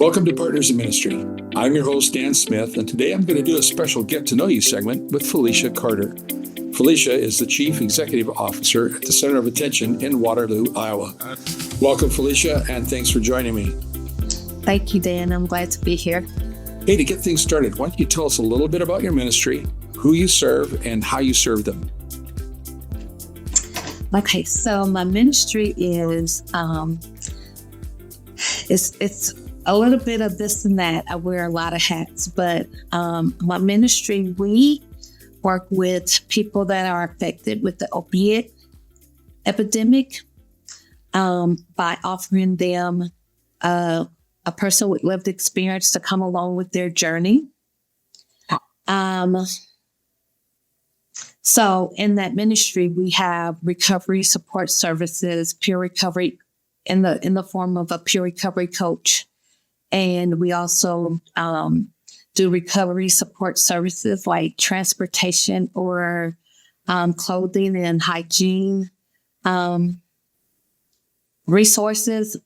Welcome to Partners in Ministry. I'm your host, Dan Smith, and today I'm going to do a special Get to Know You segment with Felicia Carter. Felicia is the Chief Executive Officer at the Center of Attention in Waterloo, Iowa. Welcome, Felicia, and thanks for joining me. Thank you, Dan. I'm glad to be here. Hey, to get things started, why don't you tell us a little bit about your ministry, who you serve, and how you serve them? Okay, so my ministry is it's a little bit of this and that. I wear a lot of hats, but my ministry, we work with people that are affected with the opioid epidemic by offering them a person with lived experience to come along with their journey. So in that ministry, we have recovery support services, peer recovery in the form of a peer recovery coach. And we also do recovery support services like transportation or clothing and hygiene resources,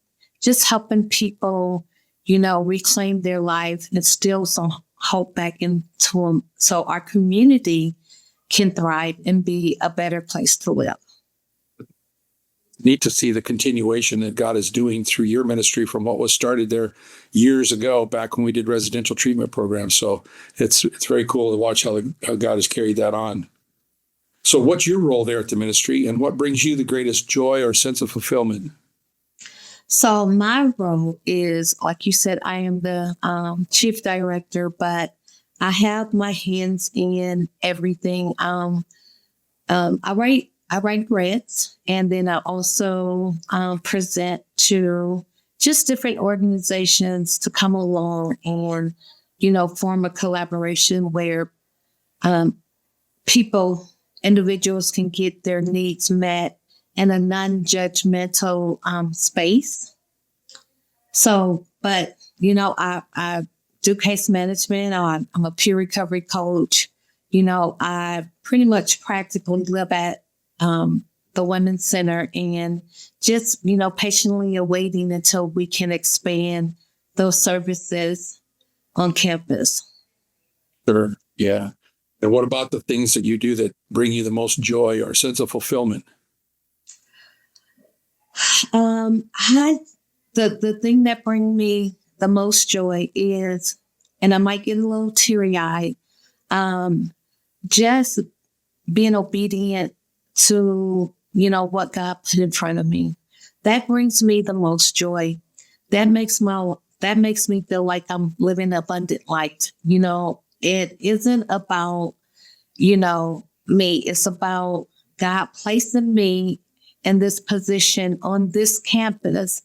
just helping people, reclaim their life and instill some hope back into them so our community can thrive and be a better place to live. Neat to see the continuation that God is doing through your ministry from what was started there years ago, back when we did residential treatment programs. So it's very cool to watch how God has carried that on. So what's your role there at the ministry, and what brings you the greatest joy or sense of fulfillment? So my role is, like you said, I am the chief director, but I have my hands in everything. I write grants, and then I also present to just different organizations to come along and, form a collaboration where individuals can get their needs met in a non-judgmental space. So, but, I do case management. I'm a peer recovery coach. I pretty much practically live at the Women's Center and just, patiently awaiting until we can expand those services on campus. Sure. Yeah. And what about the things that you do that bring you the most joy or sense of fulfillment? The thing that brings me the most joy is, and I might get a little teary-eyed, just being obedient to, what God put in front of me. That brings me the most joy. That makes me feel like I'm living abundant life. It isn't about, me. It's about God placing me in this position on this campus.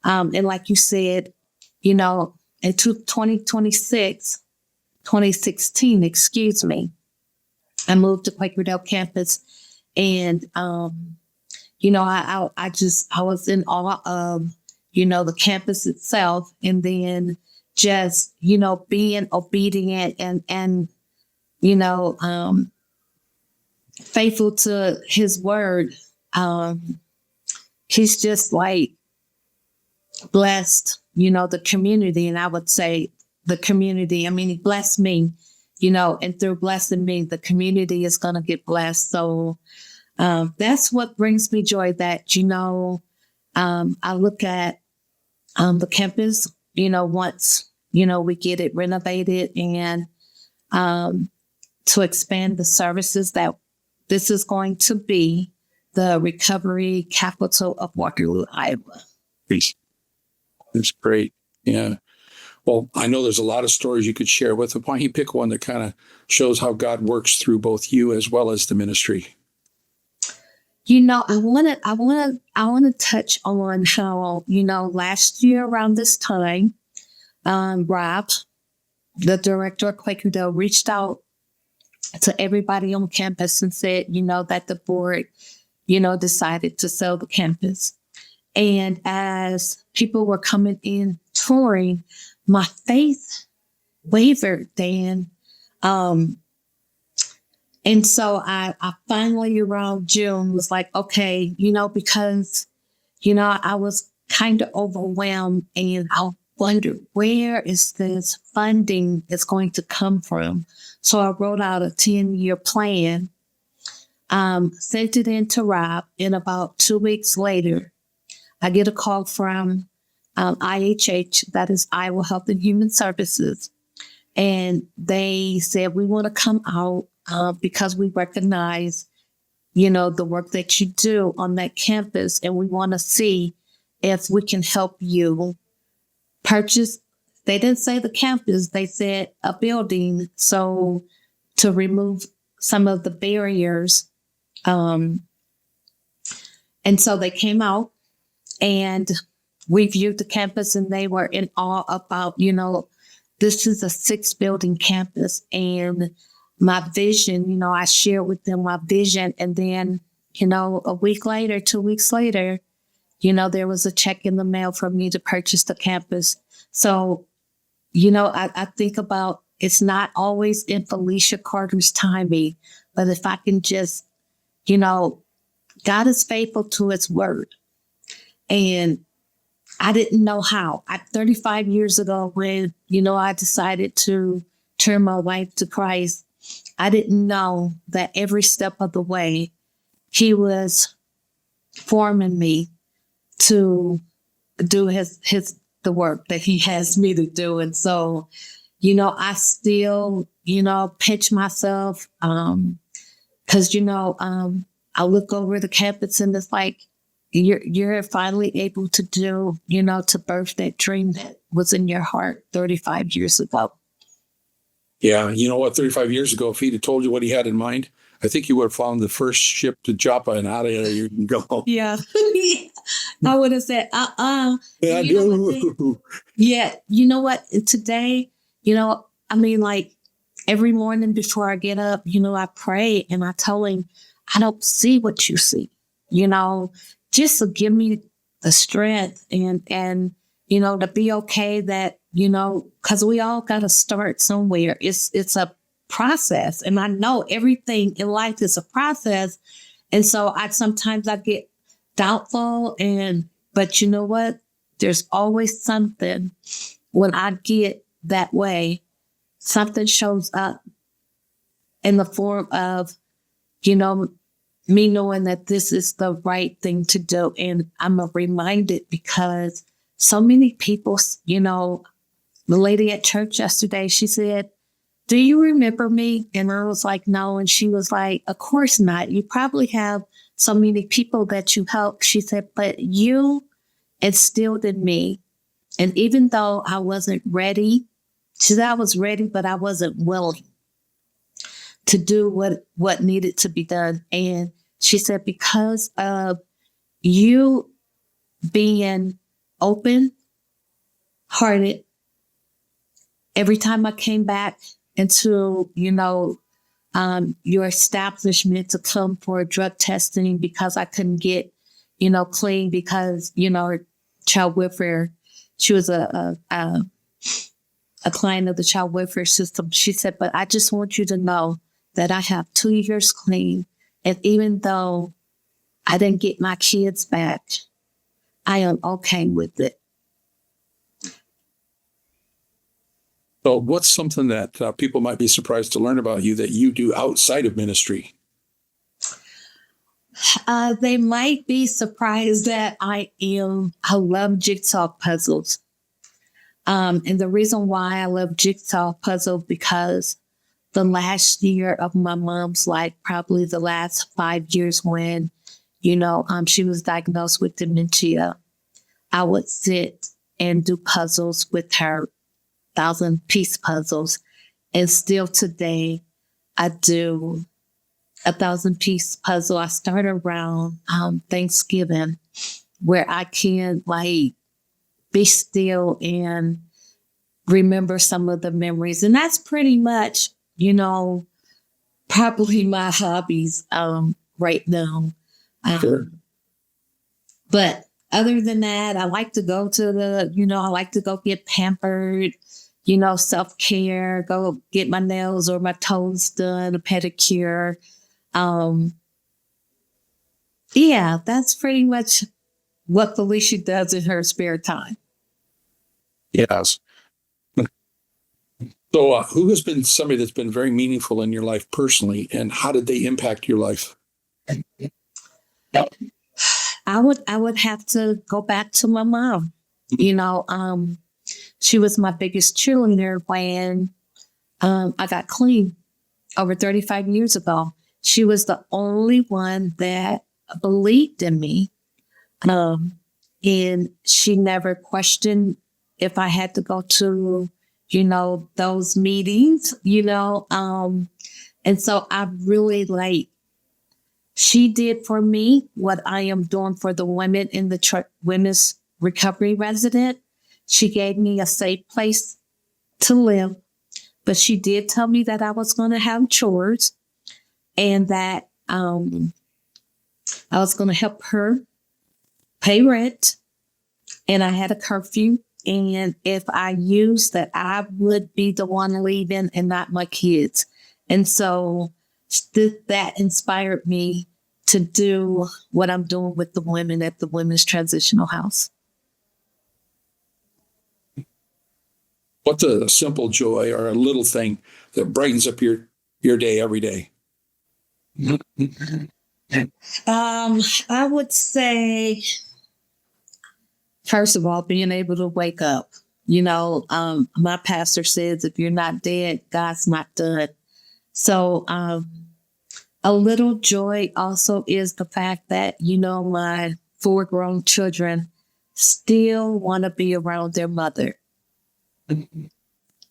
And like you said, in 2016, I moved to Quakerdale campus. And, I was in awe of, the campus itself, and then just, being obedient and faithful to his word. He's just like blessed, the community. And I would say the community, he blessed me, and through blessing me, the community is going to get blessed. So that's what brings me joy, that, I look at the campus, once, we get it renovated, and to expand the services, that this is going to be the recovery capital of Waterloo, Iowa. Peace. That's great. Yeah. Well, I know there's a lot of stories you could share with them. Why don't you pick one that kind of shows how God works through both you as well as the ministry? I want to touch on how, last year around this time, Rob, the director of Quakerdale, reached out to everybody on campus and said, that the board, decided to sell the campus. And as people were coming in touring, my faith wavered, Dan. And so I finally around June was like, okay, because, I was kind of overwhelmed, and wondered, where is this funding is going to come from? So I wrote out a 10-year plan, sent it in to Rob, and about 2 weeks later, I get a call from IHH, that is Iowa Health and Human Services, and they said, we want to come out because we recognize, the work that you do on that campus, and we want to see if we can help you purchase. They didn't say the campus, they said a building. So to remove some of the barriers. And so they came out and we viewed the campus, and they were in awe about, this is a 6-building campus, and my vision, I shared with them my vision. And then, a week later, 2 weeks later, there was a check in the mail for me to purchase the campus. So, I think about, it's not always in Felicia Carter's timing, but if I can just, God is faithful to his word. And I didn't know how. 35 years ago, when, I decided to turn my life to Christ, I didn't know that every step of the way, he was forming me to do the work that he has me to do. And so, I still, pinch myself, cause, I look over the campus and it's like, you're finally able to do, to birth that dream that was in your heart 35 years ago. Yeah. You know what? 35 years ago, if he'd have told you what he had in mind, I think you would have found the first ship to Joppa and out of there you can go. Yeah. I would have said, Yeah, yeah. You know what? Today, like every morning before I get up, I pray and I tell him, I don't see what you see, just to give me the strength and, to be okay that, cause we all got to start somewhere. It's a process. And I know everything in life is a process. And so sometimes I get doubtful but you know what? There's always something when I get that way, something shows up in the form of, me knowing that this is the right thing to do. And I'm reminded because so many people, the lady at church yesterday, she said, do you remember me? And I was like, no. And she was like, of course not. You probably have so many people that you help. She said, but you instilled in me. And even though I wasn't ready, she said I was ready, but I wasn't willing to do what needed to be done. And she said, because of you being open-hearted, every time I came back into, your establishment to come for drug testing because I couldn't get, clean because, child welfare, she was a client of the child welfare system. She said, but I just want you to know that I have 2 years clean. And even though I didn't get my kids back, I am okay with it. So what's something that people might be surprised to learn about you that you do outside of ministry? They might be surprised that I love jigsaw puzzles. And the reason why I love jigsaw puzzles because the last year of my mom's life, probably the last 5 years when, she was diagnosed with dementia, I would sit and do puzzles with her, 1,000-piece puzzles. And still today, I do a 1,000-piece puzzle. I start around Thanksgiving where I can be still and remember some of the memories. And that's pretty much, probably my hobbies right now. Sure. But other than that, I like to go to I like to go get pampered, self-care, go get my nails or my toes done, a pedicure. Yeah, that's pretty much what Felicia does in her spare time. Yes. So, who has been somebody that's been very meaningful in your life personally, and how did they impact your life? I would have to go back to my mom. You know, she was my biggest cheerleader when I got clean over 35 years ago. She was the only one that believed in me. And she never questioned if I had to go to, those meetings, and so I really she did for me what I am doing for the women in the women's recovery resident. She gave me a safe place to live, but she did tell me that I was going to have chores and that I was going to help her pay rent, and I had a curfew. And if I used that, I would be the one leaving and not my kids. And so that inspired me to do what I'm doing with the women at the Women's Transitional House. What's a simple joy or a little thing that brightens up your day every day? I would say, first of all, being able to wake up. My pastor says, if you're not dead, God's not done. So a little joy also is the fact that, my 4 grown children still want to be around their mother.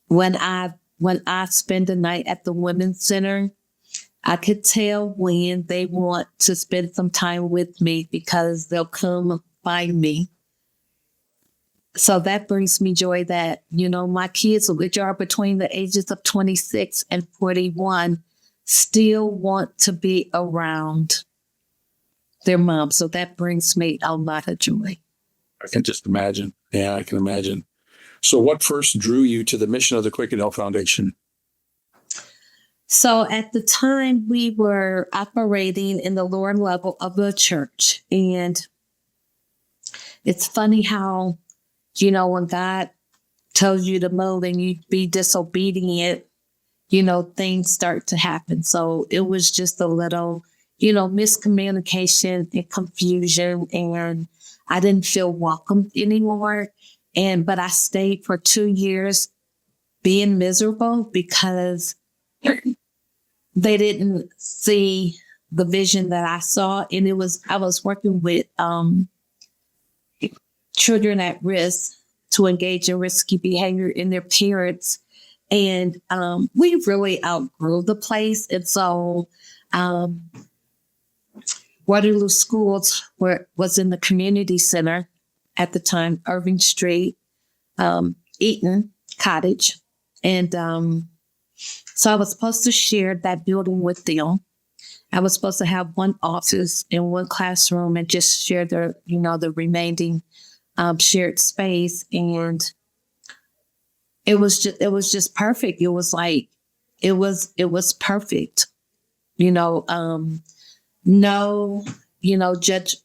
When I spend the night at the Women's Center, I could tell when they want to spend some time with me because they'll come find me. So that brings me joy that, my kids, which are between the ages of 26 and 41, still want to be around their mom. So that brings me a lot of joy. I can just imagine. Yeah, I can imagine. So what first drew you to the mission of the Quakerdale Foundation? So at the time, we were operating in the lower level of the church. And it's funny how, when God tells you to move and you be disobedient, things start to happen. So it was just a little, miscommunication and confusion, and I didn't feel welcomed anymore. But I stayed for 2 years being miserable because they didn't see the vision that I saw. And I was working with children at risk to engage in risky behavior in their parents. And we really outgrew the place. And so Waterloo Schools was in the community center at the time, Irving Street, Eaton Cottage. And so I was supposed to share that building with them. I was supposed to have one office and one classroom and just share the remaining shared space. And it was just perfect. It was like, it was perfect. No,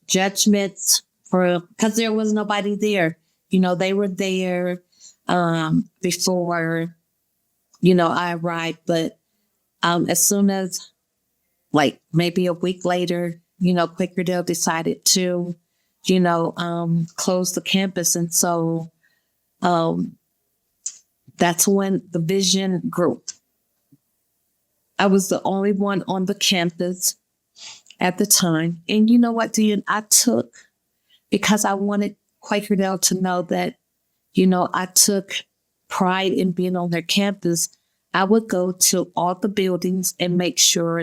judgments because there was nobody there. They were there before, I arrived. But as soon as, maybe a week later, Quakerdale decided to, close the campus. And so that's when the vision grew. I was the only one on the campus at the time. And you know what, Dean? I took, because I wanted Quakerdale to know that, I took pride in being on their campus. I would go to all the buildings and make sure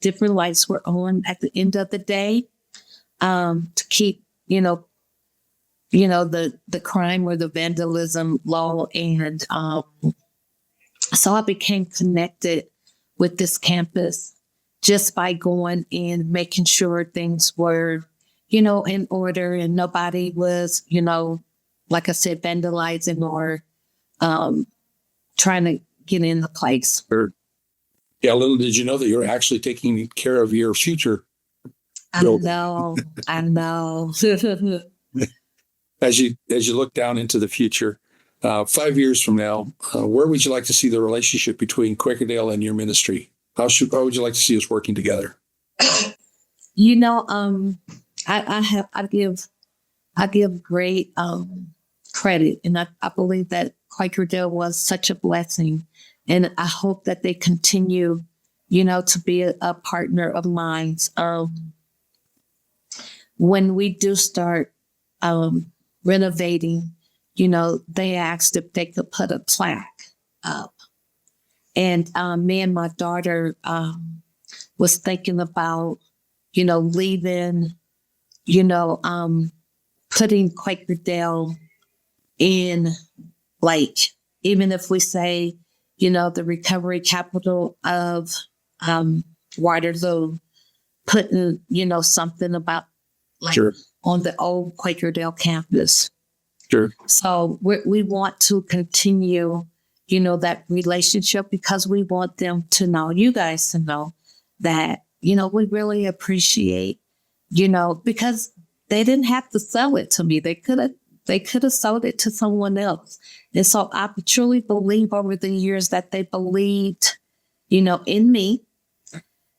different lights were on at the end of the day to keep, the crime or the vandalism low. And so I became connected with this campus just by going and making sure things were, in order and nobody was, like I said, vandalizing or trying to get in the place. Yeah, little did you know that you're actually taking care of your future. I know. As you look down into the future, 5 years from now, where would you like to see the relationship between Quakerdale and your ministry? How would you like to see us working together? You know, I give great credit, and I believe that Quakerdale was such a blessing, and I hope that they continue, to be a partner of mine. When we do start renovating, they asked if they could put a plaque up, and me and my daughter was thinking about, leaving, putting Quakerdale in, like, even if we say, the recovery capital of Waterloo, putting, something about, like, Sure. on the old Quakerdale campus. Sure. So we want to continue, that relationship, because we want them to know, you guys to know that, we really appreciate, because they didn't have to sell it to me. They could have sold it to someone else. And so I truly believe over the years that they believed, in me,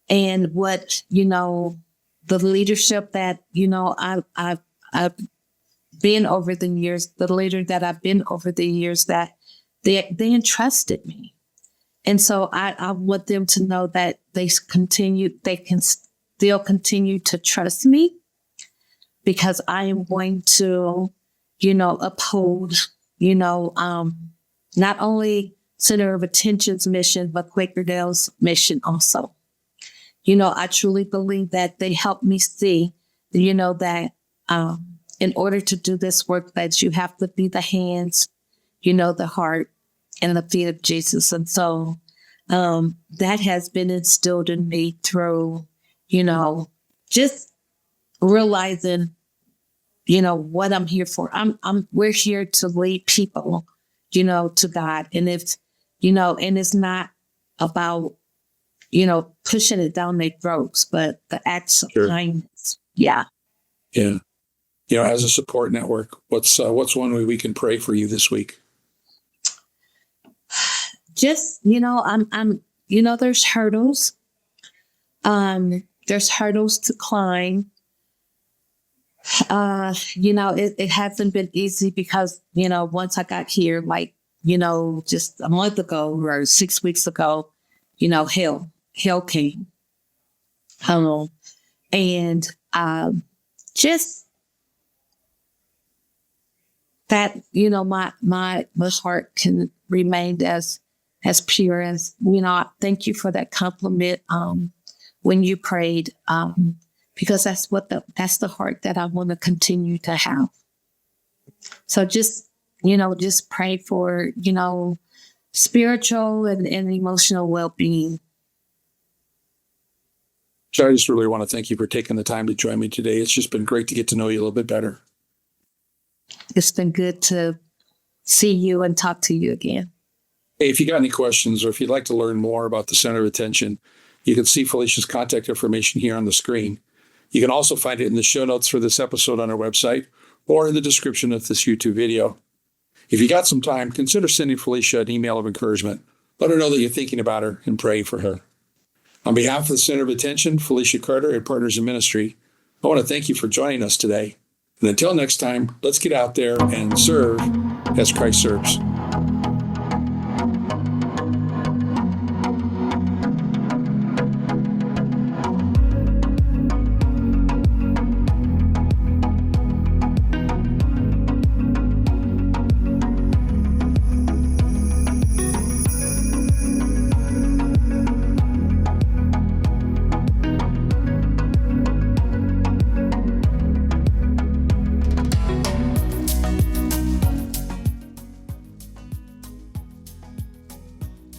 and what, the leadership that, I've been over the years, the leader that I've been over the years, that they entrusted me. And so I want them to know that they can still continue to trust me, because I am going to, uphold, not only Center of Attention's mission, but Quakerdale's mission also. I truly believe that they help me see, that in order to do this work, that you have to be the hands, the heart, and the feet of Jesus. And so that has been instilled in me through, just realizing, what I'm here for. We're here to lead people, to God. And if, and it's not about, pushing it down their throats, but the acts of kindness. Yeah. Yeah. As a support network, what's one way we can pray for you this week? Just, there's hurdles. There's hurdles to climb. It hasn't been easy because, once I got here, like, just a month ago or 6 weeks ago, hell came. And just that, my heart can remain as pure as, thank you for that compliment when you prayed, because that's the heart that I want to continue to have. So just pray for, spiritual and emotional well-being. So I just really want to thank you for taking the time to join me today. It's just been great to get to know you a little bit better. It's been good to see you and talk to you again. Hey, if you got any questions, or if you'd like to learn more about the Center of Attention, you can see Felicia's contact information here on the screen. You can also find it in the show notes for this episode on our website, or in the description of this YouTube video. If you got some time, consider sending Felicia an email of encouragement. Let her know that you're thinking about her and praying for her. On behalf of the Center of Attention, Felicia Carter, and Partners in Ministry, I want to thank you for joining us today. And until next time, let's get out there and serve as Christ serves.